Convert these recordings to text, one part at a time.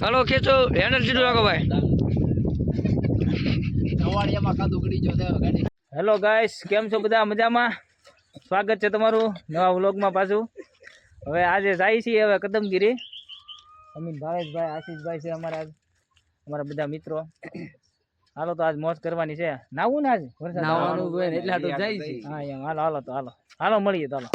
હાલો ખેંચો એનર્જી રાખો ભાઈ. હેલો ગાઈસ, કેમ છો બધા? મજામાં? સ્વાગત છે તમારું નવા વ્લોગમાં પાછું. હવે આજે જાય છીએ હવે કદમગીરી. અમીન, ભાવેશભાઈ, આશીષભાઈ છે અમારા બધા મિત્રો. હાલો તો આજ મોજ કરવાની છે. નાવું ને આજ વરસાદ નાવાનું હોય એટલે તો જાય છે. હા એમ. હાલો તો હાલો મળીએ તો હાલો.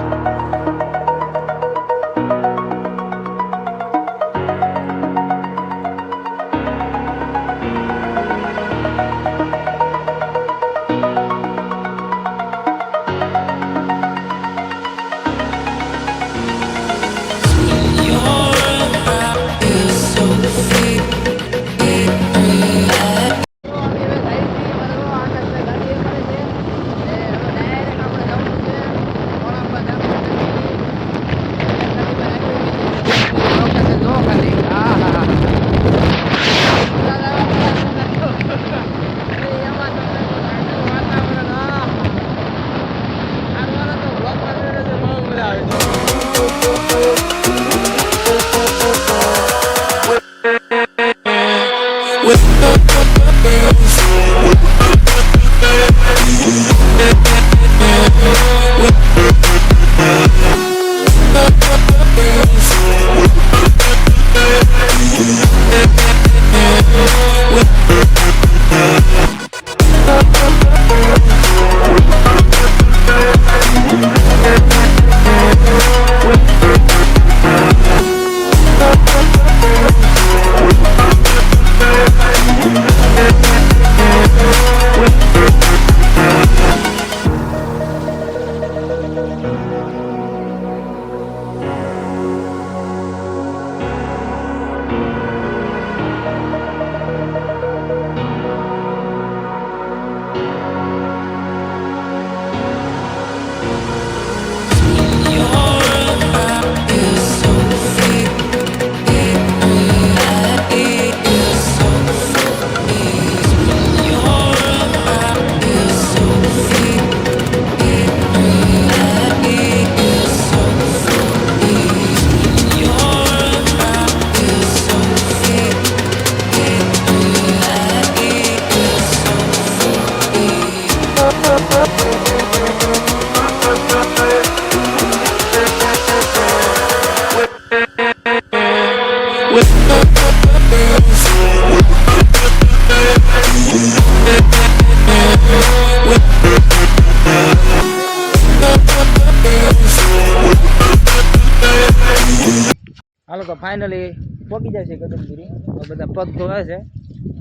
હાલો તો ફાઇનલી પહોંચી જાય છે કદમગીરી. બધા પગ ધોવે છે.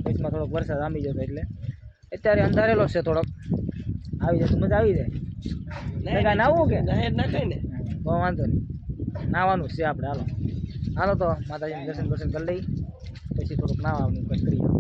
વચમાં થોડોક વરસાદ આંબી જતો એટલે અત્યારે અંધારેલો છે થોડોક. આવી જાય તો મજા આવી જાય. કાંઈ નાવું કે તો વાંધો નહીં, નાવાનું છે આપણે. હાલો તો માતાજીનું દર્શન કરી લઈ પછી થોડુંક નાવાનું કંઈક કરીએ.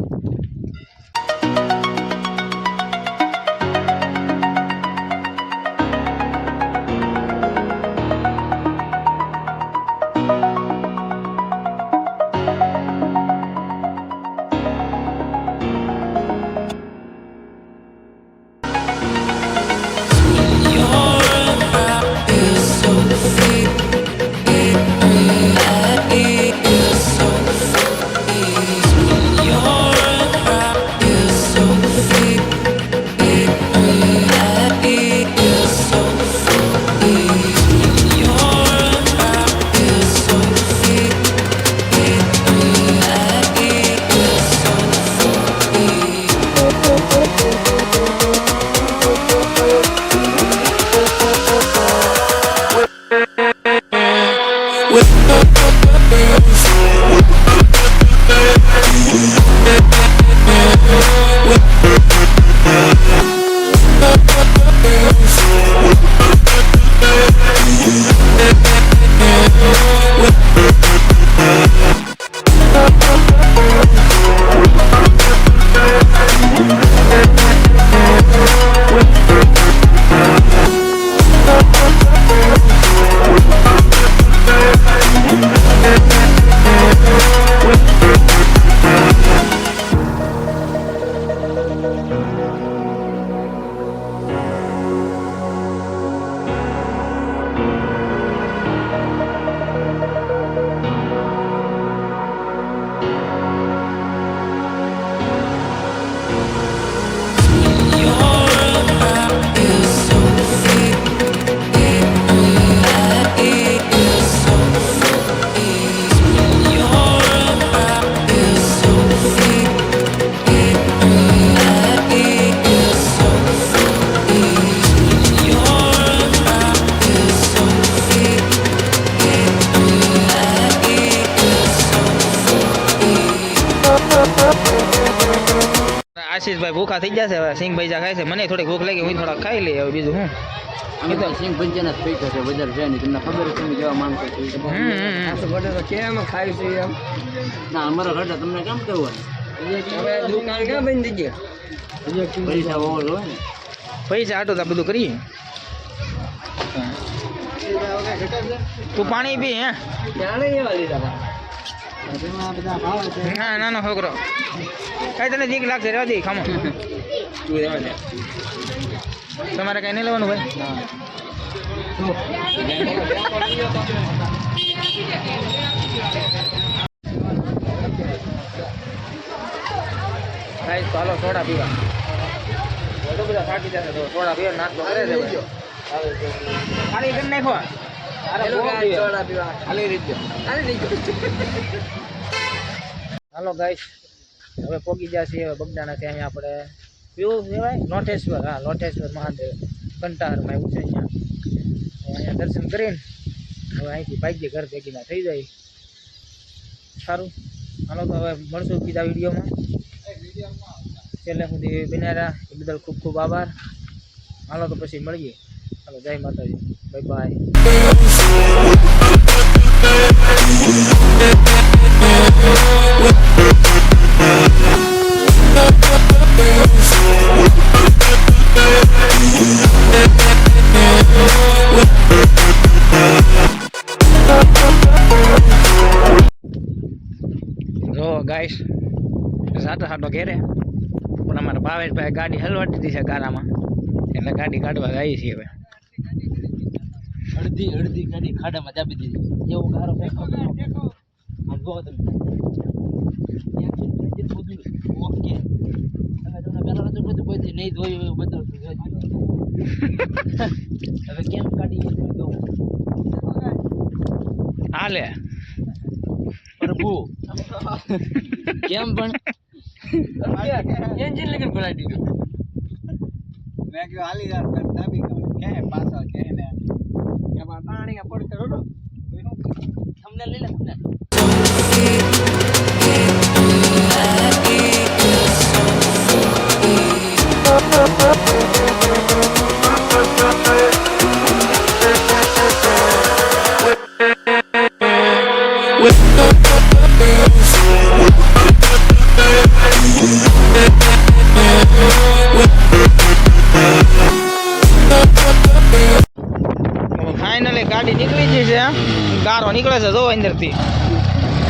આશીષભાઈ ભૂખા થઈ જશે હવે સિંગ ભજીયા ખાય છે મને થોડીક ભૂખ લાગી હું થોડાક ખાઈ લઈએ હવે બીજું હું અમે તો સિંગ ભજીયાના જ પૈસા છે વધારે છે નહીં તમને ખબર છે તમે કેવા માણસો છો કેમ ખાય છે એમ ના અમારા ઘરે તમને કેમ કેવું હવે દુકાન ક્યાં બંધ થઈ ગયા પૈસા ઓવર હોય ને પૈસા આટો તો બધું કરીએ તું પાણી પી હે ના નાનો છોકરો કઈ તને દીક લાગશે રેવા દે ખામો તમારે કઈ નહીં લેવાનું ભાઈ ભાઈ ચાલો સોડા પીવા બધું બધા થાકી જશે તો સોડા પીવા નાસ્તો કરે છે ખાલી કરી નાખો હાલો ગાઈસ હવે પોગી ગયા છીએ હવે બગદાણાથી અહીંયા આપણે કેવું કહેવાય લોટેશ્વર હા લોટેશ્વર મહાદેવ કંટારમાં એવું છે અહીંયા દર્શન કરીને હવે અહીંથી ભાગ્ય ઘર ભેગીના થઈ જાય સારું હાલો તો હવે મળશું બીજા વિડીયોમાં છેલ્લે સુધી બન્યા એ બદલ ખૂબ ખૂબ આભાર હાલો તો પછી મળીએ હાલો જય માતાજી બાય બાય જો ગાઈસ સાટો સાટો ઘેરે પણ અમારા ભાવેશભાઈ ગાડી હલવાડી દીધી છે ગારામાં એટલે ગાડી કાઢવા આવી છીએ હવે અડધી ગાડી ખાડામાં ચાપી દીધી એવો ગારો ફેંકો ઓકે બધું નહીં ધોયું એવું બધું હવે કેમ કાઢી હાલે પ્રભુ કેમ પણ એન્જિન લગન ભરાઈ દીધું મેં કીધું હાલી યાર દાબી કે પાછા કે ને એમાં પાણી પડતો રોડો તમને લઈ લે તમને ફાઇનલી ગાડી નીકળી ગઈ છે ગારો નીકળે છે જો અંદરથી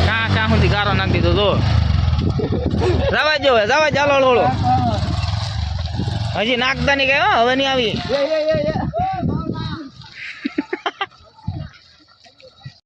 ક્યાં સુધી ગારો નાખી દીધો જો જવા જો ચાલો હળો હજી નાખતા નહીં કઈ હવે નહીં આવી